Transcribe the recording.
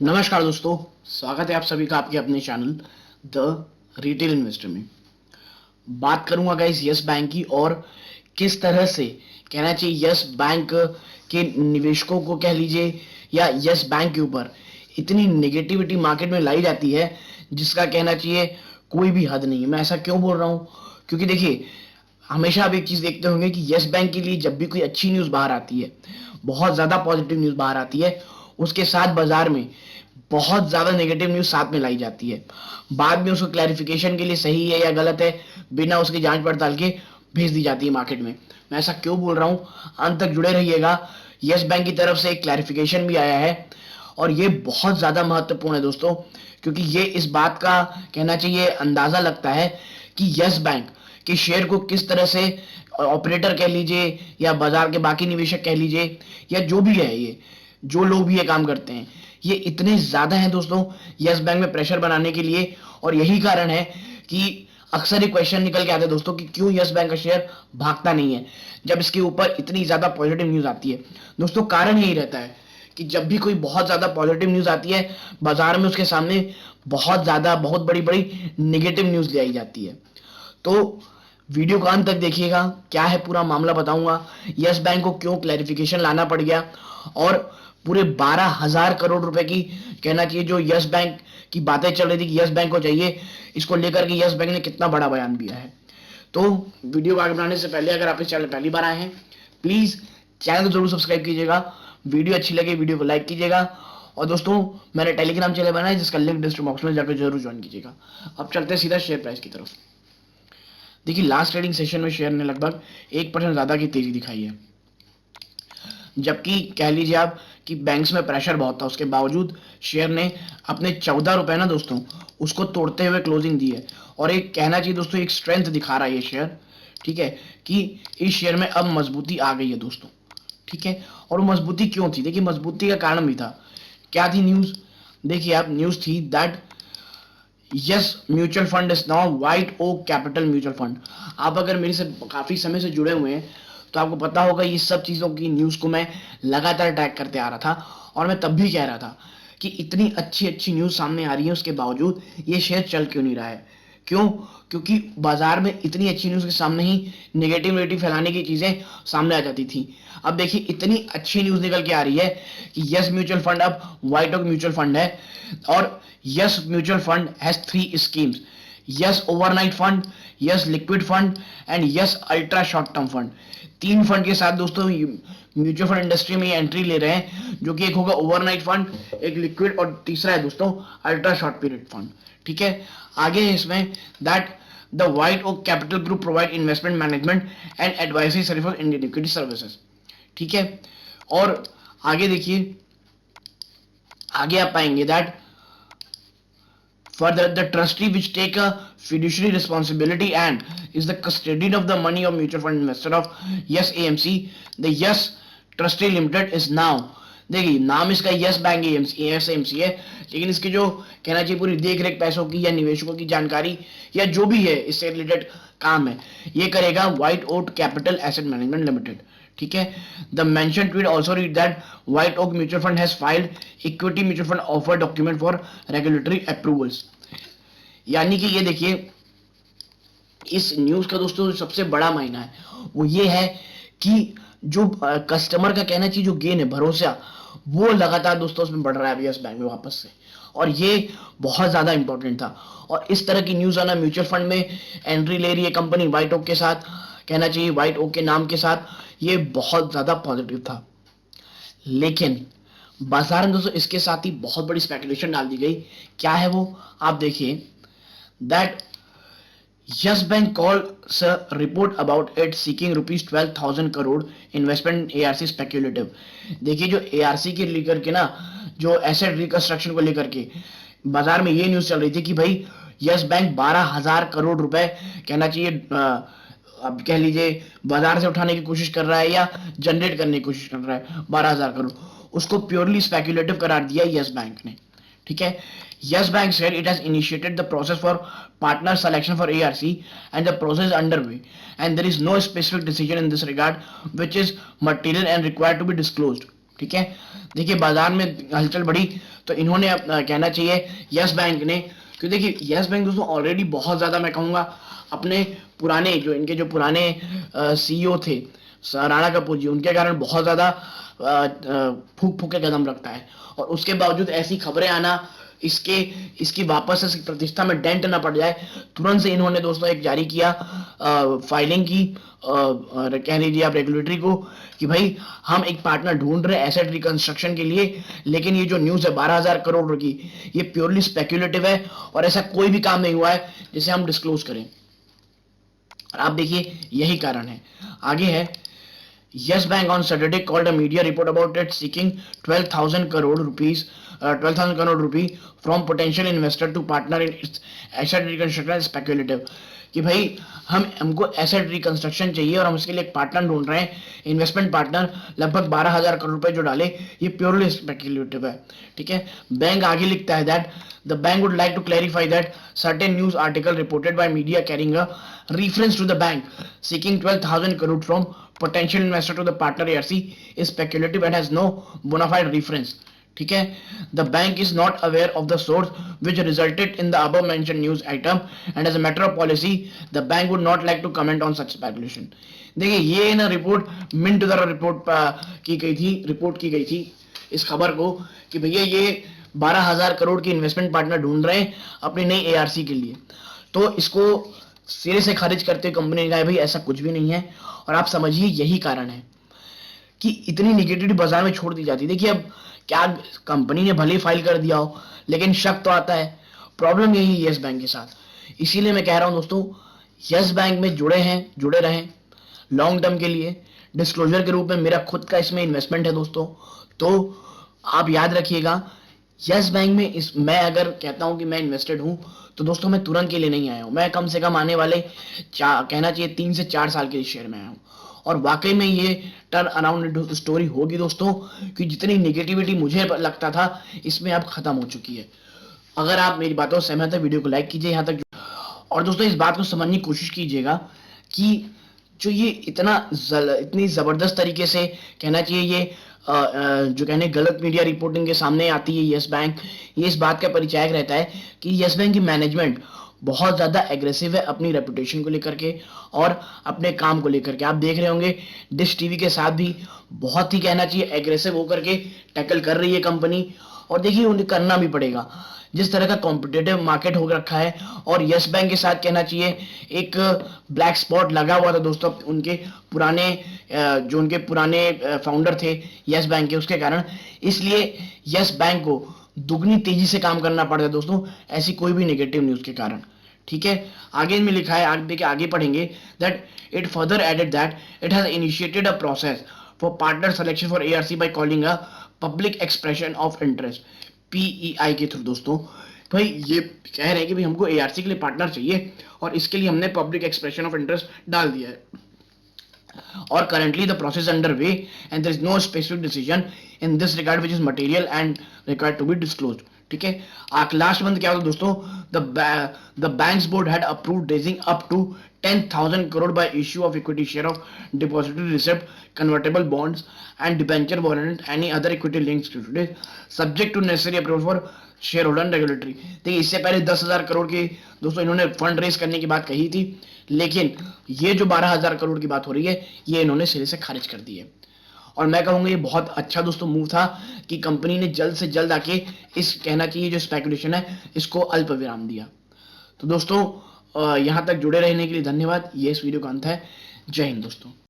नमस्कार दोस्तों, स्वागत है आप सभी का आपके अपने चैनल द रिटेल इन्वेस्टर में। बात करूंगा गाइस यस बैंक की, और किस तरह से कहना चाहिए यस बैंक के निवेशकों को कह लीजिए या यस बैंक के ऊपर इतनी नेगेटिविटी मार्केट में लाई जाती है जिसका कहना चाहिए कोई भी हद नहीं है। मैं ऐसा क्यों बोल रहा हूं? क्योंकि देखिए, हमेशा आप एक चीज देखते होंगे कि यस बैंक के लिए जब भी कोई अच्छी न्यूज बाहर आती है, बहुत ज्यादा पॉजिटिव न्यूज बाहर आती है, उसके साथ बाजार में बहुत ज्यादा नेगेटिव न्यूज साथ में लाई जाती है। बाद में उसको क्लैरिफिकेशन के लिए सही है या गलत है बिना उसकी जांच पड़ताल के भेज दी जाती है मार्केट में। मैं ऐसा क्यों बोल रहा हूं, अंत तक जुड़े रहिएगा। यस बैंक की तरफ से एक क्लैरिफिकेशन भी आया है और ये बहुत ज्यादा महत्वपूर्ण है दोस्तों, क्योंकि ये इस बात का कहना चाहिए अंदाजा लगता है कि यस बैंक के शेयर को किस तरह से ऑपरेटर कह लीजिए या बाजार के बाकी निवेशक कह लीजिए या जो भी है, ये जो लोग भी ये काम करते हैं, ये इतने ज्यादा हैं दोस्तों यस बैंक में प्रेशर बनाने के लिए। और यही कारण है कि अक्सर ये क्वेश्चन निकल के आते हैं दोस्तों कि क्यों यस बैंक का शेयर भागता नहीं है जब इसके ऊपर इतनी ज्यादा पॉजिटिव न्यूज आती है। दोस्तों कारण यही रहता है कि जब भी कोई बहुत ज्यादा पॉजिटिव न्यूज आती है बाजार में उसके सामने बहुत बड़ी बड़ी नेगेटिव न्यूज ले आई जाती है। तो वीडियो का अंत तक देखिएगा, क्या है पूरा मामला बताऊंगा, यस बैंक को क्यों क्लैरिफिकेशन लाना पड़ गया और पूरे 12,000 करोड़ रुपए की कहना चाहिए जो यस बैंक की बातें चल रही थी कि यस बैंक को चाहिए, इसको लेकर के यस बैंक ने कितना बड़ा बयान दिया है। तो वीडियो को आगे बढ़ाने से पहले अगर आप इस चैनल पहली बार आए हैं, प्लीज चैनल को जरूर सब्सक्राइब कीजिएगा, वीडियो अच्छी लगे वीडियो को लाइक कीजिएगा, और दोस्तों मैंने टेलीग्राम चैनल बनाया है जिसका लिंक डिस्क्रिप्शन बॉक्स में जाकर जरूर ज्वाइन कीजिएगा। अब चलते हैं सीधा शेयर प्राइस की तरफ। देखिए, लास्ट ट्रेडिंग सेशन में शेयर ने लगभग 1% ज्यादा की तेजी दिखाई है, जबकि कह लीजिए आप कि बैंक्स में प्रेशर बहुत था, उसके बावजूद शेयर ने अपने 14 रुपए ना दोस्तों उसको तोड़ते हुए क्लोजिंग दी है। और एक कहना चाहिए दोस्तों एक स्ट्रेंथ दिखा रहा है ये शेयर, ठीक है, कि इस शेयर में अब मजबूती आ गई है दोस्तों, ठीक है। और वो मजबूती क्यों थी? देखिए, मजबूती का कारण भी था। क्या थी न्यूज? देखिए आप, न्यूज थी that Yes mutual fund is now White Oak Capital mutual fund. आप अगर मेरे से काफी समय से जुड़े हुए हैं तो आपको पता होगा ये सब चीजों की न्यूज को मैं लगातार ट्रैक करते आ रहा था, और मैं तब भी कह रहा था कि इतनी अच्छी अच्छी न्यूज सामने आ रही है उसके बावजूद ये शेयर चल क्यों नहीं रहा है। क्यों? क्योंकि बाजार में इतनी अच्छी न्यूज के सामने ही नेगेटिविटी फैलाने की चीजें सामने आ जाती थी। अब देखिए, इतनी अच्छी न्यूज निकल के आ रही है कि यस म्यूचुअल फंड अब व्हाइट ओक म्यूचुअल फंड है, और yes mutual fund has 3 schemes, yes overnight fund, yes liquid fund and yes ultra short term fund. 3 fund के साथ दोस्तों म्यूचुअल फंड इंडस्ट्री में एंट्री ले रहे हैं, जो कि एक होगा ओवरनाइट फंड, एक लिक्विड, और तीसरा है दोस्तों अल्ट्रा शॉर्ट पीरियड फंड, ठीक है। आगे है इसमें that the White Oak Capital group provide investment management and advisory service for Indian equity services, ठीक है। और आगे देखिए, आगे आप पाएंगे that further the trustee which take a fiduciary responsibility and is the custodian of the money of mutual fund investor of yes AMC, the yes trustee limited is now, देखिए नाम इसका यस बैंक एस एमसी है, लेकिन इसकी जो कहना चाहिए पूरी देख रेख पैसों की या निवेशकों की जानकारी या जो भी है इससे रिलेटेड काम है ये करेगा White Oak Capital asset management limited, ठीक है। The mention tweet also read that White Oak mutual fund has filed equity mutual fund offer document for regulatory approvals. यानी कि ये देखिए, इस न्यूज का दोस्तों सबसे बड़ा मायना है वो ये है कि जो कस्टमर का कहना चाहिए जो गेन है, भरोसा, वो लगातार दोस्तों उसमें बढ़ रहा है यस बैंक में वापस से, और ये बहुत ज्यादा इंपॉर्टेंट था। और इस तरह की न्यूज आना, म्यूचुअल फंड में एंट्री ले रही है कंपनी व्हाइट ओक के साथ, कहना चाहिए व्हाइट ओक के नाम के साथ, ये बहुत ज्यादा पॉजिटिव था। लेकिन बाजार में दोस्तों इसके साथ ही बहुत बड़ी स्पेकुलेशन डाल दी गई। क्या है वो? आप देखिए that yes bank calls a report about it seeking rupees 12,000 crore investment ARC speculative. देखिए, जो एआरसी के लेकर के ना, जो एसेट रिकंस्ट्रक्शन को लेकर के बाजार में ये न्यूज चल रही थी कि भाई यस बैंक 12,000 करोड़ रुपए कहना चाहिए अब कह लीजिए बाजार से उठाने की कोशिश कर रहा है या जनरेट करने की कोशिश कर रहा है 12,000 करोड़, उसको प्योरली स्पेक्युलेटिव करार दिया यस बैंक ने, ठीक है। Yes Bank said it has initiated the process for partner selection for ARC and the process is underway and there is no specific decision in this regard which is material and required to be disclosed, ठीक है। देखिए, बाजार में हलचल बढ़ी तो इन्होंने कहना चाहिए यस बैंक ने, क्योंकि देखिए यस बैंक दोस्तों ऑलरेडी बहुत ज्यादा मैं कहूंगा अपने पुराने जो पुराने सीईओ थे राणा कपूर जी, उनके कारण बहुत ज्यादा फूक फूक के कदम रखता है, और उसके बावजूद ऐसी खबरें आना, इसके इसकी वापस से प्रतिष्ठा में डेंट ना पड़ जाए, तुरंत से इन्होंने दोस्तों एक जारी किया, फाइलिंग की, कह लीजिए आप रेगुलेटरी को, कि भाई हम एक पार्टनर ढूंढ रहे हैं एसेट रिकंस्ट्रक्शन के लिए, लेकिन ये जो न्यूज है 12,000 करोड़ की, ये प्योरली स्पेक्युलेटिव है और ऐसा कोई भी काम नहीं हुआ है जिसे हम डिस्क्लोज करें। और आप देखिए यही कारण है। आगे है, Yes Bank on Saturday called a media report about it seeking 12,000 crore rupees, 12,000 crore rupee from potential investor to partner in its asset reconstruction speculative, कि भाई हमको एसेट रिकंस्ट्रक्शन चाहिए और हम उसके लिए एक पार्टनर ढूंढ रहे हैं, इन्वेस्टमेंट पार्टनर, लगभग 12,000 करोड़ रुपए जो डाले, ये प्योरली स्पेक्युलेटिव है। ठीक है, बैंक आगे लिखता है that the bank would like to clarify that certain news article reported by media carrying a reference to the bank seeking 12,000 crore from potential investor to the partner ARC is speculative and has no bona fide reference. ठीक है, the bank is not aware of the source which resulted in the above mentioned news item and as a matter of policy the bank would not like to comment on such speculation. देखिए ये ना report mint द्वारा report की गई थी इस खबर को, कि भैया ये 12,000 करोड़ की इन्वेस्टमेंट पार्टनर ढूंढ रहे हैं अपनी नई एआरसी के लिए, तो इसको सिरे से खारिज करते कंपनी ने कहा भाई ऐसा कुछ भी नहीं है। और आप समझिए यही कारण है कि इतनी निगेटिविटी बाजार में छोड़ दी जाती है। देखिए अब क्या, कंपनी ने भले फाइल कर दिया हो लेकिन शक तो आता है। प्रॉब्लम यही है यस बैंक के साथ, इसीलिए मैं कह रहा हूं दोस्तों यस बैंक में जुड़े रहें लॉन्ग टर्म के लिए। डिस्क्लोजर के रूप में मेरा खुद का इसमें इन्वेस्टमेंट है दोस्तों, तो आप याद रखिएगा यस बैंक में मैं अगर कहता हूं कि मैं इन्वेस्टेड हूं तो दोस्तों मैं तुरंत के लिए नहीं आया हूं, मैं कम से कम आने वाले कहना चाहिए 3 से 4 साल के शेयर में आया हूं। और वाकई में ये टर्न अराउंड स्टोरी होगी दोस्तों, कि जितनी निगेटिविटी मुझे लगता था इसमें अब खत्म हो चुकी है। अगर आप मेरी बातों से सहमत है वीडियो को लाइक कीजिए यहाँ तक, और दोस्तों इस बात को समझने की कोशिश कीजिएगा कि जो ये इतनी जबरदस्त तरीके से कहना चाहिए ये जो कहने गलत मीडिया रिपोर्टिंग के सामने आती है यस बैंक, ये इस बात का परिचायक रहता है कि यस बैंक की मैनेजमेंट बहुत ज्यादा एग्रेसिव है अपनी रेपुटेशन को लेकर के और अपने काम को लेकर के। आप देख रहे होंगे डिश टीवी के साथ भी बहुत ही कहना चाहिए एग्रेसिव होकर के टैकल कर रही है कंपनी, और देखिए उन्हें करना भी पड़ेगा जिस तरह का कॉम्पिटिटिव मार्केट हो रखा है। और यस बैंक के साथ कहना चाहिए एक ब्लैक स्पॉट लगा हुआ था दोस्तों उनके पुराने फाउंडर थे यस बैंक के, उसके कारण, इसलिए यस बैंक को दुगनी तेजी से काम करना पड़ता है दोस्तों ऐसी कोई भी नेगेटिव न्यूज के कारण। ठीक है, आगे इनमें लिखा है, आगे पढ़ेंगे that it further added that it has initiated a process for partner selection for ARC by calling a public expression of interest PEI के थ्रू। दोस्तों भाई ये कह रहे हैं कि भाई हमको एआरसी के लिए पार्टनर चाहिए और इसके लिए हमने पब्लिक एक्सप्रेशन ऑफ इंटरेस्ट डाल दिया है, और currently the process underway and there is no specific decision in this regard which is material and required to be disclosed. ठीक है, लास्ट मंथ क्या होता दोस्तों, the bank's board had approved raising up to 10,000 crore by issue of equity share of depository receipt, convertible bonds and debenture warrant and any other equity linked securities subject to necessary approval for share holder regulatory. देखिए इससे पहले 10,000 करोड़ की दोस्तों इन्होंने fund raise करने की बात कही थी, लेकिन ये जो 12,000 करोड़ की बात हो रही है ये इन्होंने सिरे से खारिज कर दी है। और मैं कहूंगा ये बहुत अच्छा दोस्तों मूव था कि कंपनी ने जल्द से जल्द आके इस कहना चाहिए जो स्पेकुलेशन है इसको अल्प विराम दिया। तो दोस्तों यहां तक जुड़े रहने के लिए धन्यवाद। ये इस वीडियो का अंत है। जय हिंद दोस्तों।